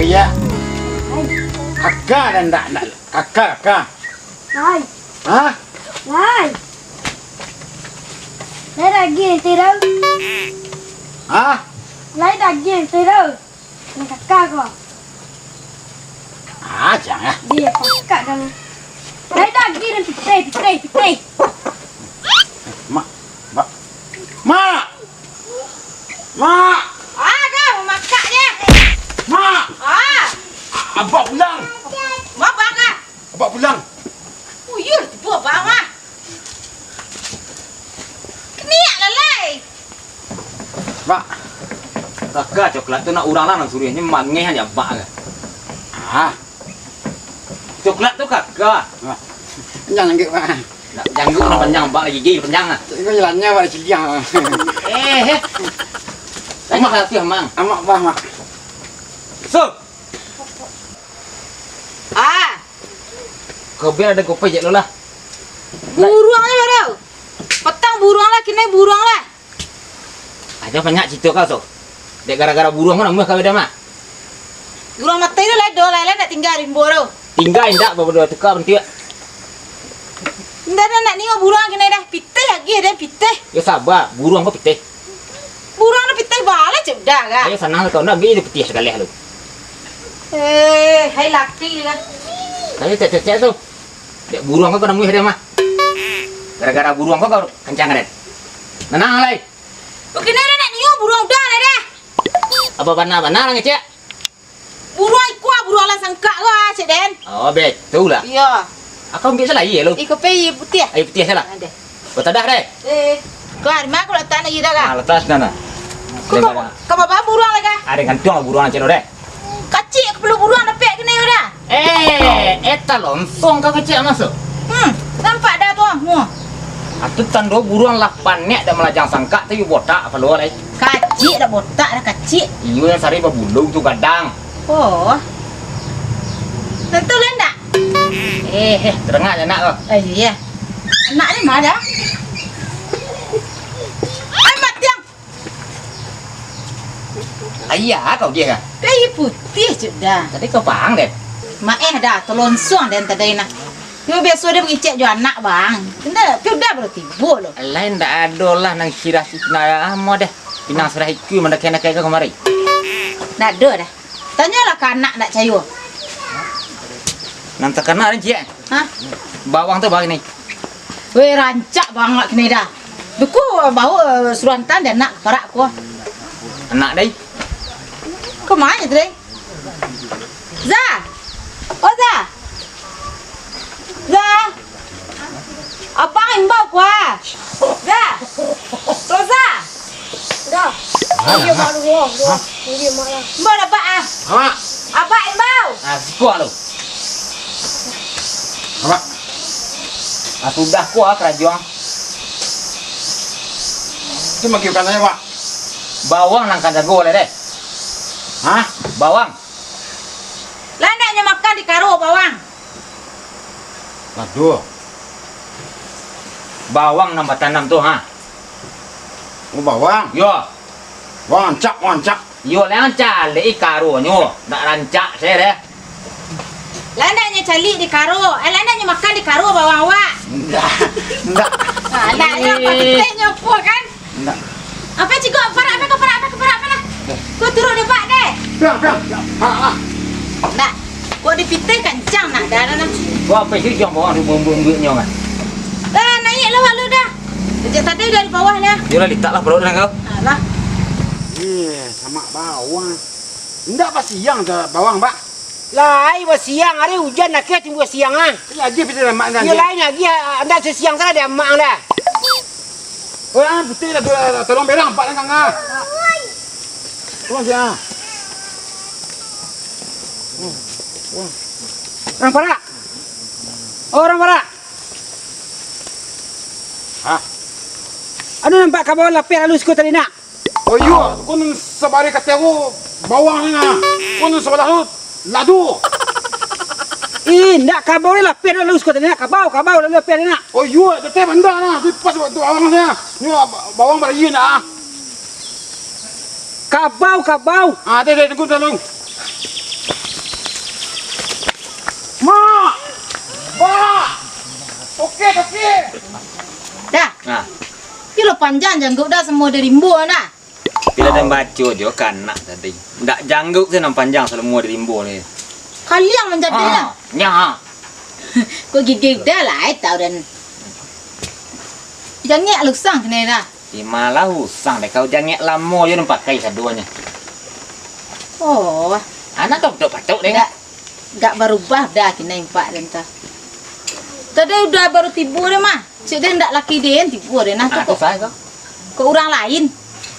Kaya kakak dan nak kakak. Lai, Hah? lai. Lấy daging từ đâu? Hah? Lấy daging từ đâu? Này kakak kok. Ah, jangan. Dia kakak kamu. Lấy daging dan pite. Mak. Mak. Mak. Ah, kau mamaknya. Mak. Ah, Abang pulang. mau bangga. Abang pulang. Uyur, buat bangga. Keniak lalai. Mak. Kakak coklat tu nak urang lah nak suruh ni mangeh hanya bak ke. Ah, Coklat tu kakak. mak. Jangan gitu, Mak. Nak janggut nak panjang bak lagi gigi panjang ah. Itu jalannya pada cilang. Eh. Tanya hati mang. Amak bah, Mak. So, Ah, kau biar ada kopi je lo lah. buruang lah baru. Petang buruang lah, kini buruang lah. Aja banyak cerita kau so. Dek gara-gara buruang mana mah kau dah mak. Buruang mati tu lah, dua lain nak tinggal di boro. Tinggal indak berdua tukar bentuk. Ndak nak ni buruang kini dah pitih lagi ada pitih. Ya sabar, buruang kau pitih. Buruang nak pitih bala cedak kan. Ayo sana kau nak beli pitih sekali lu. Hai laki kan. Tapi cek tu. Dek buruang kau kena muih dia mah. Gara-gara buruang kau kencang kan. Nenang lai. Begini dah nak ni buruang dah lah dah. Apa benar-benar ngecek? Buruang ikut buruang lah sangka kau cik Den. Oh betul lah. Ya. Aku ambil salah ye lu. Ikut pay putih. Ayo pitih salah. Ada. Betul dah deh. Kau hari mana kau letak lagi dah kan? Ah letas nana. Kau bawa buruang lagi kan? Ada gantung lah buruang cek deh. Kacik aku perlu buruang dapat kena dah. Eta lontong kau kecil masuk. Nampak dah tu. Atu tando buruang lapan nek dah melajang sangka tapi botak apa lu lai. Kacik dah botak dah kacik. Iyo yang sari babulung tu gadang. Oh. Tentu lah tak? Terengah je nak kau. Iya. Anak ni mana? Ai matiang. Ayah kau dia kan. Pay putih sudah. Tadi kau pahang deh. Mak dah telonsong dan tadi nak. Yo biasa dia mengicek jo anak bang. Kena piu dah baru tiba lo. Lain dah ada lah nang sirah si kena amo deh. Pinang serah iku mana kena kaya kemari. Nak ada dah. Tanyalah ke anak nak cayo. Nang terkena ni cik. Hah? Bawang tu bagi ni. Weh rancak banget kena dah. Duku bawa surantan dan nak parak ko. Anak dai. Kau mana tu? Za. Oh Za. Za. Abang imbau kuah. Za. Roza. Dah. Dia malu wah. Dia malu. Mbak dapat ah. Mak. Abang imbau. Ah sikuah lu. Mak. Ah sudah kuah kerajaan. Cuma kiu katanya, Pak. Bawang nang kan jago le deh. Hah? Bawang. Landaknya makan di karo bawang. Waduh. Bawang nang tanam tu ha. Mau bawang. Yo. Wancak. Yo lancar le ikaro nyo. Nak rancak saya deh. Landaknya cali di karo. Landaknya makan di karo bawang awak. Enggak. Landaknya apa petiknya apa kan? Enggak. Apa cikgu parak apa lah. Kau turun depan deh. Piang. Ah. Nak. Kau dipitik kencang nak dah nak. Gua apa sih jom bawang tu bumbu nyo kan. Dah naiklah walu dah. Sejak tadi dari bawah dah. Yo lah letak lah perut nang kau. Alah. Sama bawang. Enggak pas siang ke bawang, Pak. Lah, ibu siang hari hujan nak ke timbul siang ah. Lagi betul mak dan. Yang lain lagi anda siang sana ada mak dah. Oh, betul lah tolong berang Pak Kang. Tolong dia. Orang para. Orang para. Hah? Anu nampak kabar lapir lalu sikut tadi nak. Oh iya, kun sabari katero bawang ni na. Kun sebelah tu ladu. Ndak kabar lapir lalu sikut tadi nak. Kabau lalu lapir nak. Oh iya, tetap benda na. Di pas tu bawang saya. Ni bawang berayi na. Kabau. Ah, tunggu. Nah, Kilo panjang janggut dah semua dari rimbo nak. bila dan baca je kan nak tadi. Ndak janggut tu nam panjang semua dari rimbo ni. Kalian menjadi lah. Nya. Kau gigi dah lah, tahu dan. Jangan lusang kena dah. Di malah usang deh kau jangan lama je nampak pakai saduanya. Oh, Anak kau patok deh. Gak berubah dah kena impak dan ta. Tadi udah baru tibu deh mah. Cik dia ndak laki dia tibu deh nah tu Aku kok. saya kau. Ke orang lain.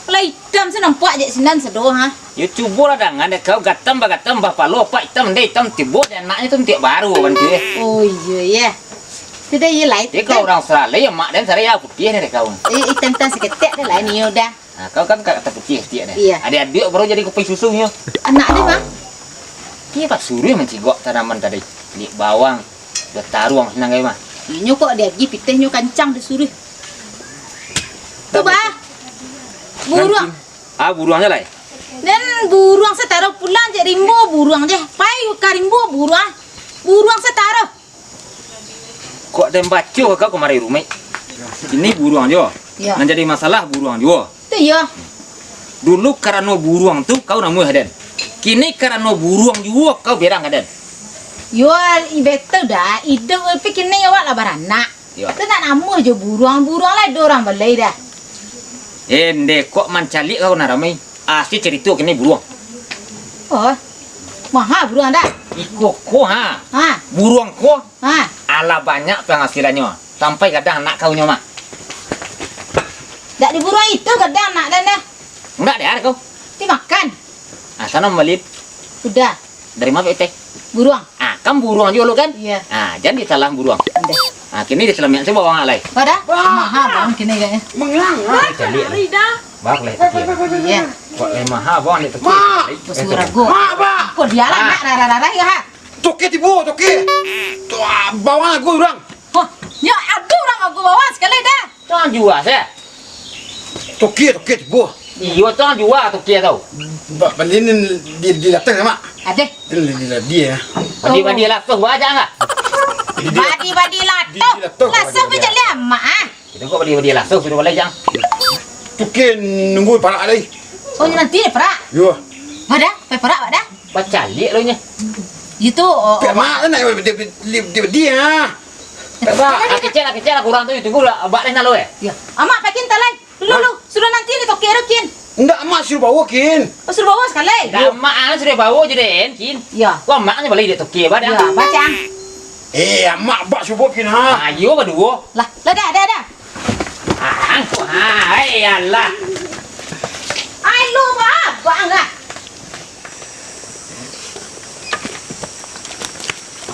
Lah hitam saya nampak je sinan sedo ha. You cuba lah dengan deh kau gatam bapa lo pak hitam deh hitam tibu dan anaknya tu tiap baru kan tu. Oh iya ya. Tidak ya lain. Dia kau orang Australia mak dan saya putih deh kau. Hitam tan seketek dah lah ni udah. Nah, kau kan kata putih dia deh. Iya. Adik-adik baru jadi kopi susunya. Anak dia mah. Iya pak suruh mencigok tanaman tadi. Di bawang, udah taruang senang kayak mah. Nyo kok dia pergi pitihnya kancang disuruh. Tu bah. Buruang. Buruangnya lah. Dan buruang saya taruh pulang je rimbo buruang je. Pai ka rimbo buruang. Buruang saya taruh. Kok ada baca kau kemari rumah? Ini buruang jo. Ya. Yang jadi masalah buruang jo. Tu ya. Dulu karena buruang tu kau namu haden. Kini karena buruang juga kau berang haden. Yo betul dah. Ide pikir ni awak lah baranak. Ya. Tu nak nama je buruang-buruang lah dorang balai dah. Ende kok mencalik kau naramai. Asli cerita kini buruang. Oh. Mahal buruang dah. Iko ko ha. Ha. Buruang ko Ha. ala banyak penghasilannya. Sampai kadang anak kau nyoma. Dak di buruang itu kadang nak dan dah. Enggak deh kau. Dimakan. Sana melit Udah. dari mana teh? Buruang. Kan buruang juga lo kan? Iya. Jadi salah buruang. Ande. Kini di selamian saya bawa ngalai. Pada? Mahal bang kini kayaknya. Mengang. Calik lah. Bak leh. Iya. Kok leh mahal bang ni tu. Ma. Pasur ragu. Mak, Pak. Kok dia lah nak rara-rara ya ha. Toke tibu, toke. Tu bawang aku orang. Oh, ya aduh orang aku bawa sekali dah. Tuan jual saya. Toke tibu. Iyo tuan jual tu kia tau. Balinin di latang mak. Ada. Di dia. Badi lah tu aja enggak? Badi lato. Langsung aja lihat mak ah. Itu kok badi lah tu suruh balik jang. Toke nunggu parak lagi. Oh nanti deh perak. Yo. Ada? Perak ada? Baca lihat lo nya. Itu. Pek mak nak dia. Kecil kurang tu tunggu lah abak leh nalo Ya. Amak pakin talai. Dulu sudah nanti ni toke rekin. Enggak mak suruh bawa kin. Oh, suruh bawa sekali. Dah mak an sudah bawa je den kin. Ya. Kau maknya balik dia tu kia bad. Ya, baca. Mak bak suruh bawa kin ha. Ayo berdua. Lah, dah. Hai Allah. Ai lu bah, bang ah.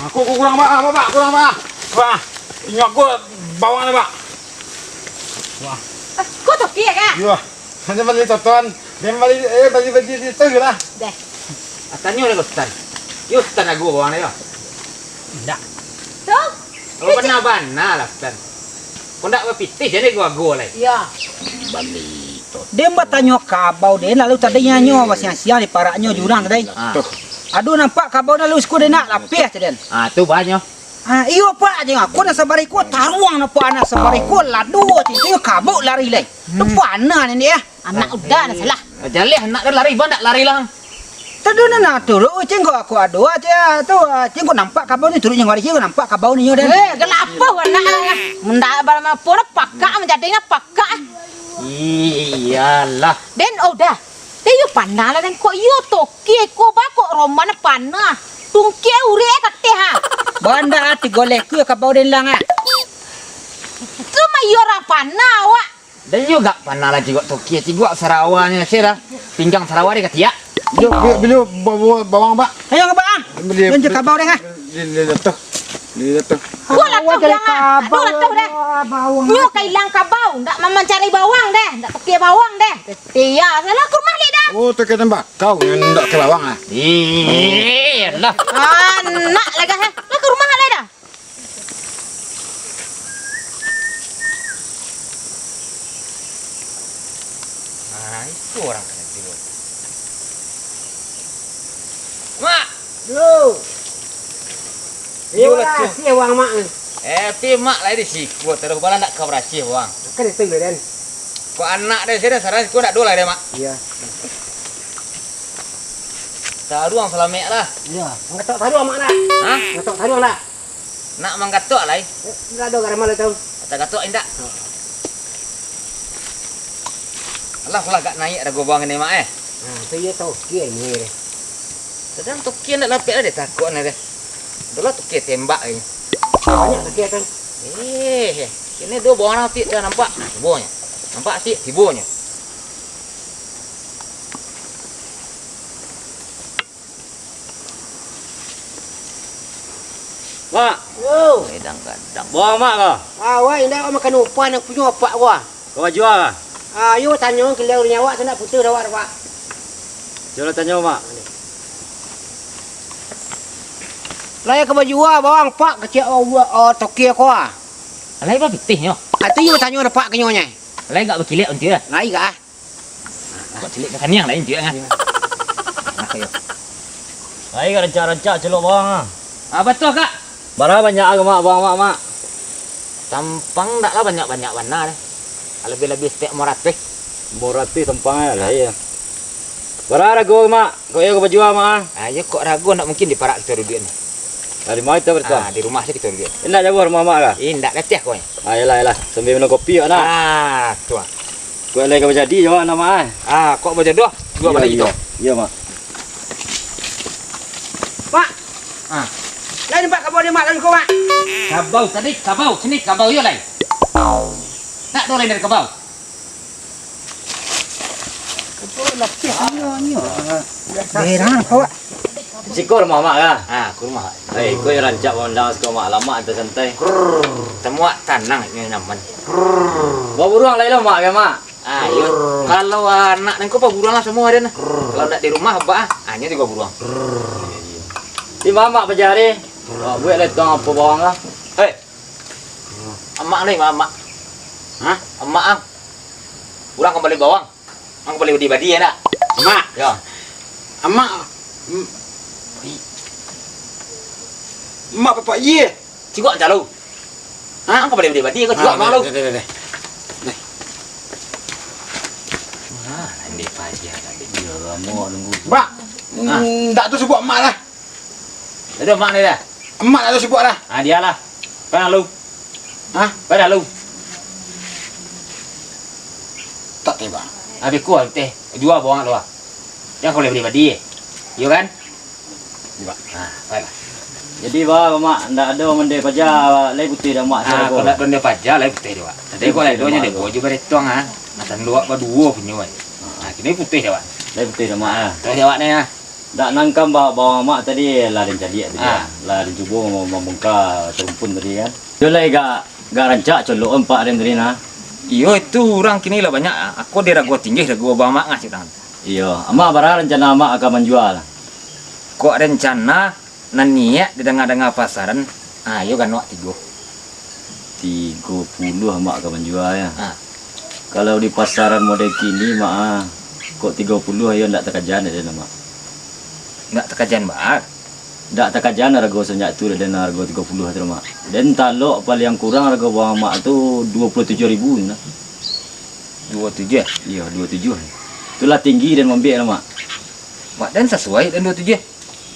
Aku kurang pak, kurang pak. Pak, ingat aku bawang ni pak. Kau toke kan? Yo. Nanti balik tonton. Dia balik tu lah. Deh. Atanyo le kostan. Yo stan aku bawang ni yo. Ndak. Tu? Kalau benar lah stan. Kau ndak berpitih jadi gua leh. Ya. Dia bertanya kabau dia lalu tadinya nyo masih siang di paraknya jurang tadi. Aduh nampak kabau dah lu sekolah nak lapis tadi. Tu banyak. Iyo pak aja aku nak sabari ko taruang na pa anak sabari ko ladu itu kabau lari lagi. Tu pana ni dia. Anak udah dah salah. Jaleh anak dah lari bandak lari lah. Tadu na turu cengko aku ado aja tu cengko nampak kabau ni turu yang wari cengko nampak kabau ni yo dan. Kenapa anak? Mendak balama pun pakak menjadinya pakak. Iyalah. Den udah. Dia yo panah lah dan kok yo toke ko ba kok roman panah. Tungke ure kate ha. Banda ati golek ku kabau den lang ah. Cuma yo orang panah awak. Dan juga panah lagi kok tokia cigua Sarawaknya sih pinggang Sarawak dia katia. Beli bawang pak. Ayo ke bang. Tunjuk kabau den ah. Di datang. Gua lah tahu dah. Aduh lah tahu dah. Nyo kailang kabau, ndak mencari bawang deh, ndak toke bawang deh. Ketia salah ke rumah dah. Oh, tu kata mbak. Kau yang nak ke bawang ah. Iyalah. Anak lagi ha. Lah ke rumah dah. Itu orang kena tidur. Mak. Yo. Yo lah sia wang mak. Pi mak lah di sih. Gua terus bala nak kau beracih bang. Kan itu Den. Kok anak deh sih saran kau nak dua lah deh mak. Iya. Taruang selamek lah. Iya. Ngatok taru mak nak. Hah? Ngatok taru nak. Nak mangkatok lah. Enggak ada garam lah tahu. Kata katok indak. Alah pula gak naik dah gobang ni mak Nah, tu ya tahu kia ni. Sedang toki nak lapik lah dia takut ni deh. Itulah toki tembak ni. Banyak kia tu. Ini dua buang nanti dah nampak. Nah, tibunya. Nampak sih tibunya. Mak, Yo. Kadang-kadang. buang mak kau. Wah, indah makan upan nak punya apa gua. Kau jual lah. Yo tanya orang kelau nyawa tu nak putus dah Pak. Jual tanya mak. Lai ke baju bawang Pak kecil tokia ko ah. Alai apa pitih nyo? Tu yo tanya dah Pak kenyonya. Alai gak berkilik unti lah. Lai ka. Kok cilik kan yang lain dia kan. Nah, ayo. Baik kan rancak-rancak celok bawang ah. Betul kak. Berapa banyak mak bawang mak? Tampang tak lah banyak-banyak warna deh. Lebih-lebih setiap moratif. Borati tempangnya lah ya. Berapa ragu mak? Kau yang kau berjual mak? Ayo kok ragu nak mungkin di parak kita duduk ni. Dari mana kita bertuah? Di rumah sih kita duduk. Enak jauh rumah mak lah. Indak letih kau ni. Ayolah. Sambil minum kopi nak. Tuan. Kau lagi kau jadi jawab nama Kok berjodoh? Dua balik itu. Iya mak. Pak. Lai nampak kabau dia mak lagi kau mak. Kabau tadi, kabau. Sini kabau yo lai. Tak do lain dari kabau. Beran kau. Sikor mak kah? Ke rumah. Hei, kau yang rancak mondang sekau mak lama antar santai. Semua tanang ini nyaman. Bawa buruang lain lah mak kan mak. Ayo, kalau anak dan kau buruang lah semua dia. Kalau tak di rumah apa? Hanya juga buruang. Di mak pejari. Buat lah tuang apa bawang lah. Hei, emak ni mak. Hah? Emak ang. Pulang kembali bawang. Ang kembali di badi ya nak. Mak. Ya. Mak. Mak bapak ye. Cikgu aja lu. Ang kembali di badi kau cikgu mak lu. Ini pajak tadi. Ya lama nunggu. Pak. Tak tu sebut mak lah. Ada mak ni dah. Emak tak tu sebut lah. Dia lah. Pada lu. Pada lu. Tak tiba. Habis kuah teh. Jual bawang lu ah. Yang kau boleh beli badi. Iya kan? Iya. Baiklah. Jadi mak ndak ada mende paja lai putih dah mak saya Kalau nak benda pajak lah putih dia. Tadi kau lah doanya dia kau juga beretong Macam luak berdua punya wai. Kini putih dia. Lai putih dah mak ah. Terus jawab ni Dak nangkam bawang mak tadi lah dan jadi tadi. Lah dan cuba membongkar terumpun tadi kan. Dia lai gak rancak colok empat rem tadi nah. Iyo itu orang kini lah banyak. Aku dia ragu tinggi ragu bawa mak ngasih tangan. Iya, amak barang rencana mak akan menjual. Kok rencana niat di tengah-tengah pasaran. Ayo kan wak 30 amak akan menjual ya. Kalau di pasaran model kini mak kok 30 ayo ndak tekajan ada nama. nggak tekajan mak. Ndak tekajan harga senjak tu dan harga 30 tu mak. Dan talok paling kurang harga bawang mak tu 27.000 nah. 27. Iya, 27. Itulah tinggi dan membiak mak. Mak dan sesuai dan 27.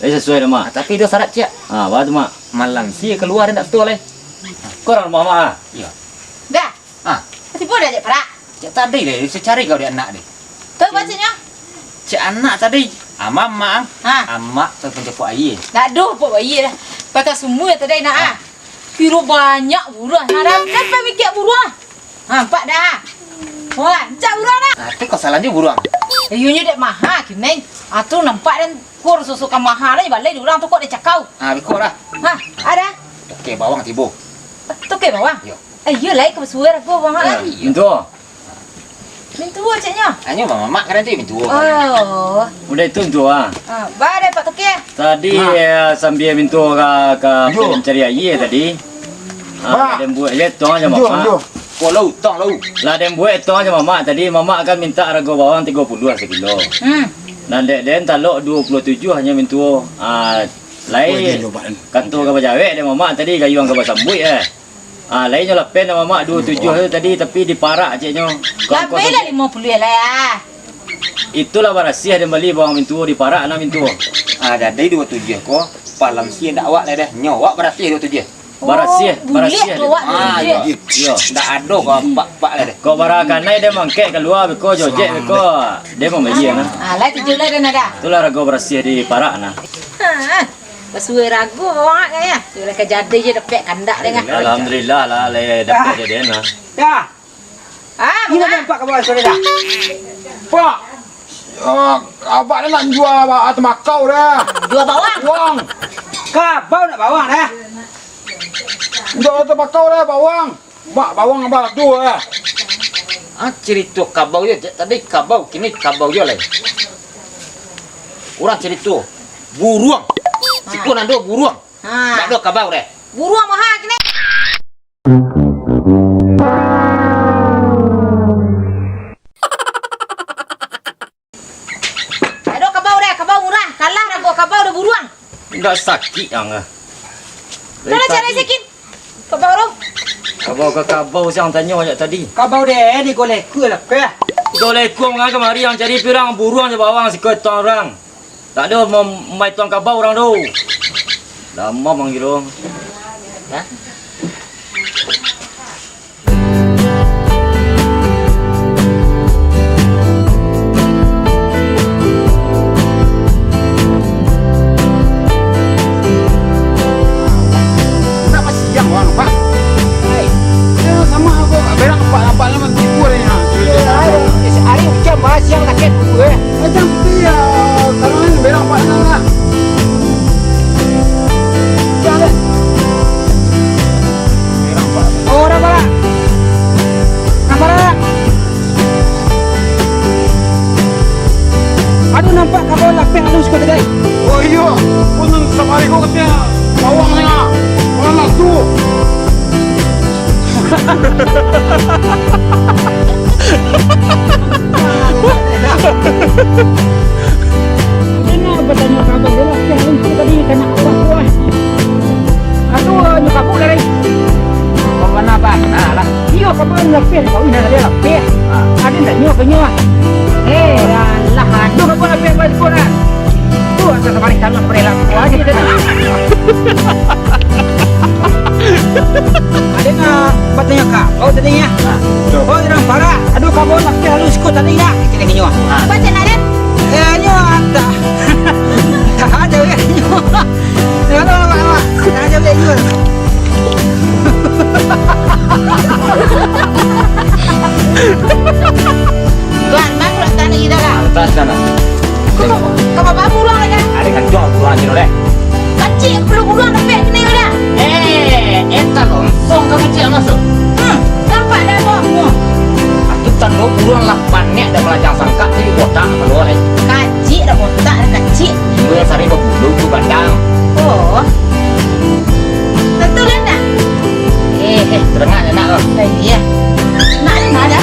Sesuai dah mak. Tapi dia syarat cik. Apa tu mak? Malang sih keluar dan tak setua leh. Korang mak. Iya. Dah. Masih pun dah cik perak. Cik tadi deh, saya cari kau dia anak deh. Tu bacanya. Cik anak tadi. Mama amak terpencepuk air. Nak doh pok bayi dah. Pakai semua tadi nak Kira banyak buruan. Harap kan mikir buruan. Nampak dah. Wah, cak buruan dah. Tapi kau salahnya buruang. Ayunya dek mahal kimeng. Tu nampak dan kur susukan mahal ni balai orang tu kok dia cakau. Bikor lah. Ada. Okey, bawang tibu. Tu ke bawang? Yo. Ayo lai ke suara aku bawang lagi. Itu. Mintu caknya. Hanya mama kan nanti mintu. Oh. Udah itu tu Ba ada Pak Toke. Tadi sambil mintu ke mencari air tadi. Dan buat je tong aja mama. Kalau tong lau. Lah dan buat tong aja mama tadi mama akan minta harga bawang 30 sekilo. Dan den talok 27 hanya mintu lain. Kantor ke Jawa dan mama tadi gayung ke Basambui Lainnya lah pen sama mak 27 tu tadi tapi diparak ceknya. Lebih dah 50 lah ya. Itulah barasia dia beli bawang mintu diparak na mintu. Jadi 27 ko palam sia ndak awak lah dah. Nyawak berarti 27. Barasia. Bulik tu awak. Yo. Ndak ada ko pak lah dah. Kau barakanai dia mangkek keluar beko jojek beko. Dia mau beli na. Lah 7 lah dah dah. Itulah rago barasia diparak na. Bersuai ragu bawang kaya. Sudah kejadi je dapat kandak dengan. Alhamdulillah lah le dapat dia na. Dah. Ini Mak. nampak kau sudah dah. Pak, abang ni nak jual temakau dah. Jual bawang. Bawang, Kabau nak bawang dah. jual temakau dah bawang. Bawang abang tu lah. Cerita kabau je tadi kabau kini kabau je lain. Orang cerita buruang. Sikun ando buruang. Tak ada kabau dah. Buruang mahal kini. Ada kabau dah, kabau murah. Kalah dah gua kabau dah buruang. Enggak sakit yang ah. Mana cara sikit? Kabau tu. Kabau siang tanya ajak tadi. Kabau deh ni golek ke lah ke. Golek ku mengan kemari yang cari pirang buruang je bawang sikit tuan orang. Tak ada mai tuan kabau orang tu. Lama manggil orang. Kenapa siang bang, Pak? Ya sama aku. Berang nampak lama tipu ni. Hari hujan bah siang tak ket gue. Macam dia, kalau ni berang nampak lama. Jangan. Berang nampak. Oh, dah bara. Kamera. Aduh nampak kabau lapis halus kau tadi. Oh iya, punun sama hari kau katanya bawangnya. Orang nak tu. Ini bertanya kabau dia lapis halus kau tadi kena apa? Aduh, nyokap aku dari. Mana apa? Nah lah. Iyo kabau lapis kau ini ada lapis. Ada tak nyok penyok? Lah, aduh kabau lapis balik kau nak. Tu asal kemarin sama perilang kau aja dah. Ada nak bertanya kabau tadinya. Oh, jangan parah. Aduh kabau lapis halus kau tadi nak. Kita nyok. Baca nak Nyok ada. Tak ada ya nyok. Kalau lama-lama, tak ada boleh nyok. Tuan, mak pula tanya kita kan. Atas sana. Kau bawa buruang lagi. Ada kan jual buruang je oleh. Kecil perlu buruang dapat kena dah. Eta lontong kamu cik masuk. Nampak dah bawang. Aku tanda buruang lah panek dan melajang sangka jadi botak kalau oleh. Kacik dah botak dah kacik. Gue sari berbulu tu bandang. Oh. Tentu lah nak. Terengah nak lah. Iya. Nak ada.